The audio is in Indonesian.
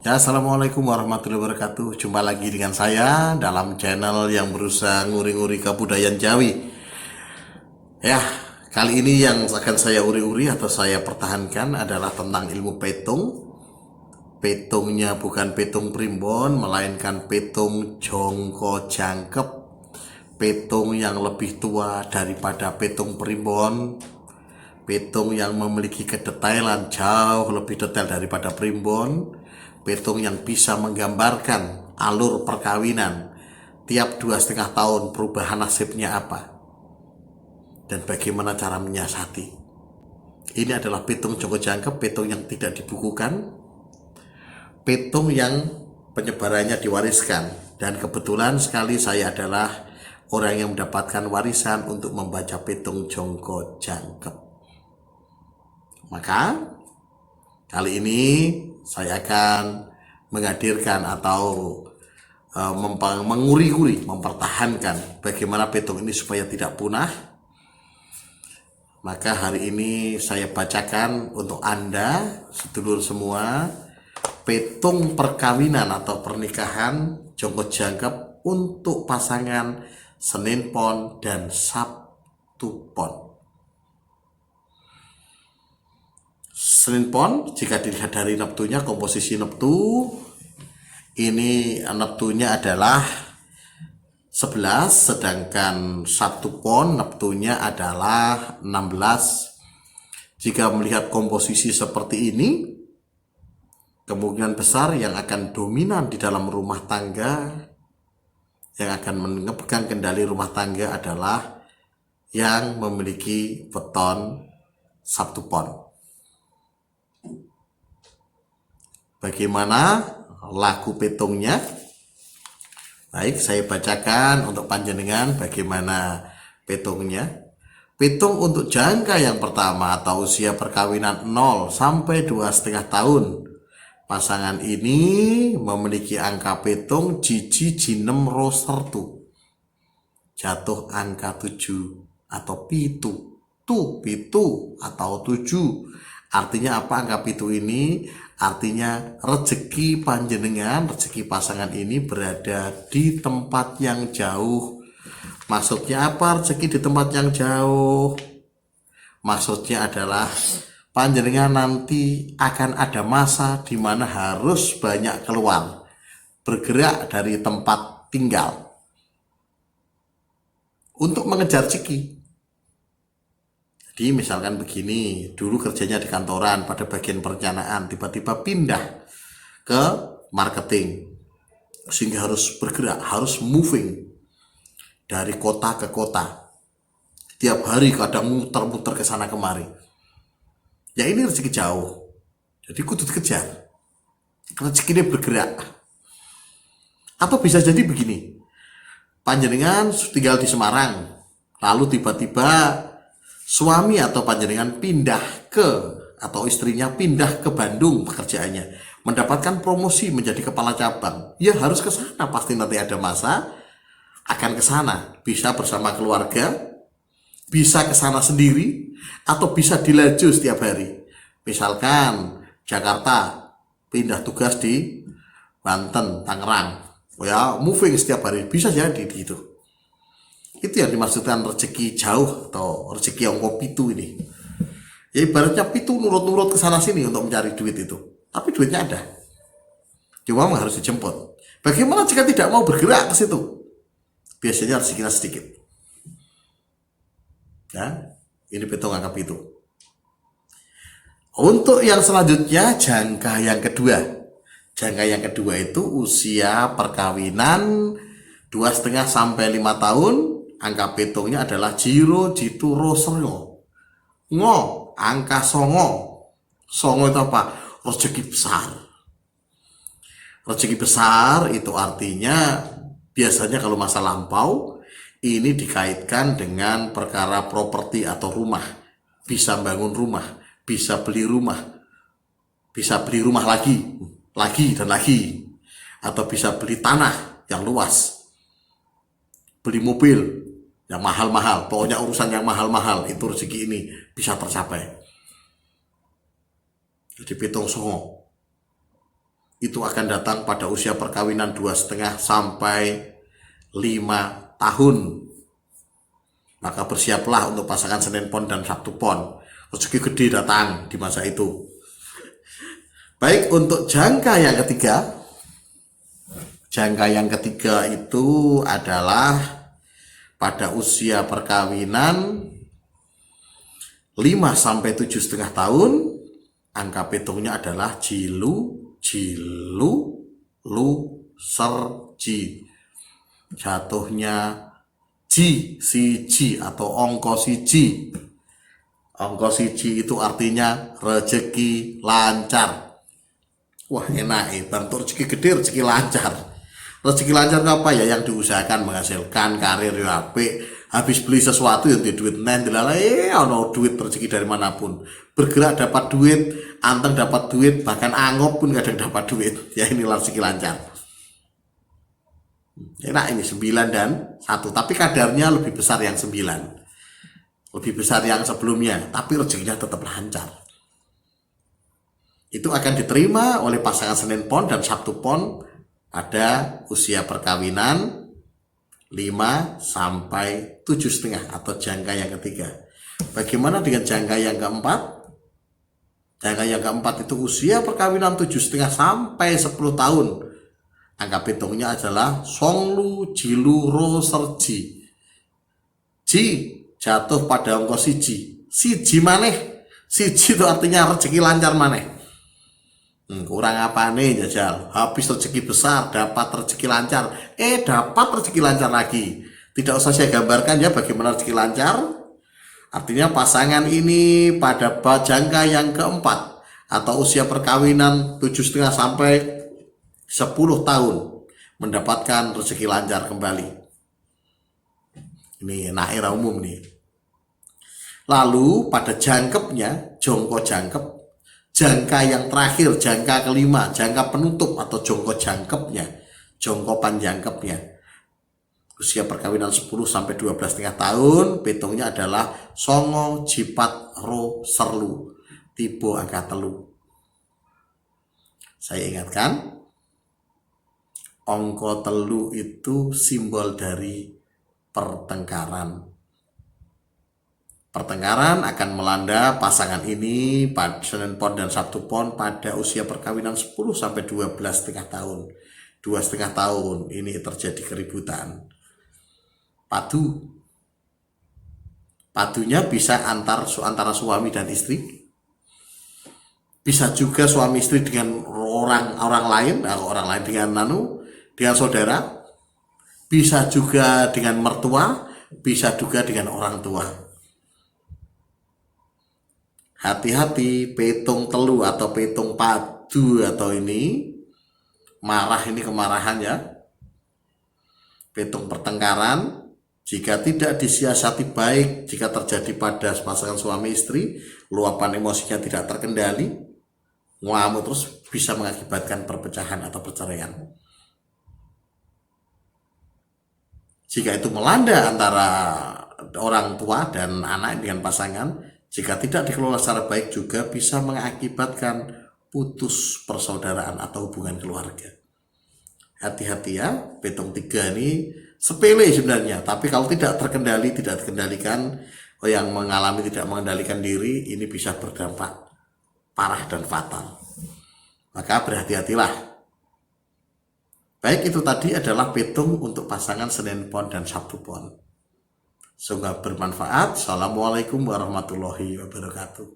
Ya, Assalamualaikum warahmatullahi wabarakatuh. Jumpa lagi dengan saya dalam channel yang berusaha nguri-nguri kebudayaan Jawi. Ya, kali ini yang akan saya uri-uri atau saya pertahankan adalah tentang ilmu petung. Petungnya bukan petung primbon, melainkan petung jongko jangkep. Petung yang lebih tua daripada petung primbon. Petung yang memiliki kedetailan jauh lebih detail daripada primbon. Petung yang bisa menggambarkan alur perkawinan tiap 2,5 tahun, perubahan nasibnya apa dan bagaimana cara menyiasati. Ini adalah petung jongko jangkep, petung yang tidak dibukukan, petung yang penyebarannya diwariskan. Dan kebetulan sekali saya adalah orang yang mendapatkan warisan untuk membaca petung jongko jangkep. Maka kali ini saya akan menghadirkan atau menguri-uri, mempertahankan bagaimana petung ini supaya tidak punah. Maka hari ini saya bacakan untuk Anda, sedulur semua, petung perkawinan atau pernikahan jongko jangkep untuk pasangan Senin Pon dan Sabtu Pon. Senin Pon, jika dilihat dari neptunya, komposisi neptu ini, neptunya adalah 11, sedangkan Sabtu Pon neptunya adalah 16. Jika melihat komposisi seperti ini, kemungkinan besar yang akan dominan di dalam rumah tangga, yang akan memegang kendali rumah tangga adalah yang memiliki weton Sabtu Pon. Bagaimana laku petungnya? Baik, saya bacakan untuk panjenengan bagaimana petungnya. Petung untuk jangka yang pertama atau usia perkawinan 0 sampai 2,5 tahun. Pasangan ini memiliki angka petung jiji jinem rosertu. Jatuh angka 7 atau pitu. Pitu atau 7. Artinya apa angka pitu ini? Artinya rezeki panjenengan, rezeki pasangan ini berada di tempat yang jauh. Maksudnya apa rezeki di tempat yang jauh? Maksudnya adalah panjenengan nanti akan ada masa di mana harus banyak keluar, bergerak dari tempat tinggal untuk mengejar rezeki. Jadi misalkan begini, dulu kerjanya di kantoran pada bagian perencanaan, tiba-tiba pindah ke marketing, sehingga harus bergerak, harus moving dari kota ke kota, tiap hari kadang muter-muter ke sana kemari. Ya ini rezeki jauh, jadi kudu dikejar, rezekinya bergerak. Atau bisa jadi begini, panjenengan tinggal di Semarang, lalu tiba-tiba suami atau panjenengan pindah ke, atau istrinya pindah ke Bandung pekerjaannya, mendapatkan promosi menjadi kepala cabang. Ya harus ke sana, pasti nanti ada masa akan ke sana, bisa bersama keluarga, bisa ke sana sendiri, atau bisa dilaju setiap hari. Misalkan Jakarta, pindah tugas di Banten, Tangerang, ya moving setiap hari, bisa jadi gitu. Itu yang dimaksudkan rezeki jauh atau rezeki ongko pitu ini. Ya ibaratnya pitu nurut-nurut ke sana sini untuk mencari duit itu. Tapi duitnya ada. Cuma harus dijemput. Bagaimana jika tidak mau bergerak ke situ? Biasanya rezekinya sedikit. Ya, ini petung angka pitu. Untuk yang selanjutnya, jangka yang kedua. Jangka yang kedua itu usia perkawinan 2,5 sampai 5 tahun. Angka petungnya adalah jiro jitu roserno. Ngo, angka songo. Songo itu apa? Rezeki besar. Rezeki besar itu artinya biasanya kalau masa lampau ini dikaitkan dengan perkara properti atau rumah. Bisa bangun rumah, bisa beli rumah, bisa beli rumah lagi dan lagi. Atau bisa beli tanah yang luas, beli mobil yang mahal-mahal, pokoknya urusan yang mahal-mahal, itu rezeki ini bisa tercapai. Jadi pitung songo. itu akan datang pada usia perkawinan 2,5 sampai 5 tahun. Maka bersiaplah untuk pasangan Senin Pon dan Sabtu Pon. Rezeki gede datang di masa itu. Baik, untuk jangka yang ketiga. Jangka yang ketiga itu adalah pada usia perkawinan 5 sampai 7,5 tahun. Angka petungnya adalah jilu, jilu, lu, serji. Jatuhnya ji, siji atau ongko siji. Ongko siji itu artinya rezeki lancar. Wah, enak, bantu rezeki gede, rezeki lancar. Rezeki lancar apa ya? Yang diusahakan menghasilkan karir yang apik. Habis beli sesuatu yang di duit nen dilalai, ono duit rezeki dari manapun. Bergerak dapat duit, anteng dapat duit, bahkan angop pun kadang dapat duit. Ya, inilah rezeki lancar. Enak ini 9 dan 1, tapi kadarnya lebih besar yang 9. Lebih besar yang sebelumnya, tapi rezekinya tetap lancar. Itu akan diterima oleh pasangan Senin Pon dan Sabtu Pon pada usia perkawinan 5 sampai 7,5 atau jangka yang ketiga. Bagaimana dengan jangka yang keempat? Jangka yang keempat itu usia perkawinan 7,5 sampai 10 tahun. Angka petungnya adalah songlu, jilu, ro, serji. Ji jatuh pada ongko siji. Siji maneh. Siji itu artinya rezeki lancar maneh. Kurang apa nih jajal? Habis rezeki besar, dapat rezeki lancar. Dapat rezeki lancar lagi. Tidak usah saya gambarkan ya bagaimana rezeki lancar. Artinya pasangan ini pada jangka yang keempat atau usia perkawinan 7,5 sampai 10 tahun mendapatkan rezeki lancar kembali. Ini naira umum nih. Lalu pada jangkepnya, jongko jangkep, jangka yang terakhir, jangka kelima, jangka penutup atau jongko jangkepnya, jongkopan jangkepnya. Usia perkawinan 10 sampai 12,5 tahun, petungnya adalah songo, jipat, ro, serlu, tipe angka telu. Saya ingatkan, ongko telu itu simbol dari pertengkaran. Pertengkaran akan melanda pasangan ini pada Senin Pon dan Sabtu Pon pada usia perkawinan 10 sampai 12,5 tahun. 2,5 tahun ini terjadi keributan. Padunya bisa antara suami dan istri. Bisa juga suami istri dengan orang lain dengan saudara. Bisa juga dengan mertua, bisa juga dengan orang tua. Hati-hati, petung telu atau petung padu atau ini marah, ini kemarahan ya. Petung pertengkaran jika tidak disiasati baik, jika terjadi pada pasangan suami istri, luapan emosinya tidak terkendali, ngamuk terus bisa mengakibatkan perpecahan atau perceraian. Jika itu melanda antara orang tua dan anak dengan pasangan, jika tidak dikelola secara baik juga bisa mengakibatkan putus persaudaraan atau hubungan keluarga. Hati-hati ya, petung 3 ini sepele sebenarnya, tapi kalau tidak terkendali, tidak dikendalikan, yang mengalami tidak mengendalikan diri, ini bisa berdampak parah dan fatal. Maka berhati-hatilah. Baik, itu tadi adalah petung untuk pasangan Senin Pon dan Sabtu Pon. Semoga bermanfaat. Assalamualaikum warahmatullahi wabarakatuh.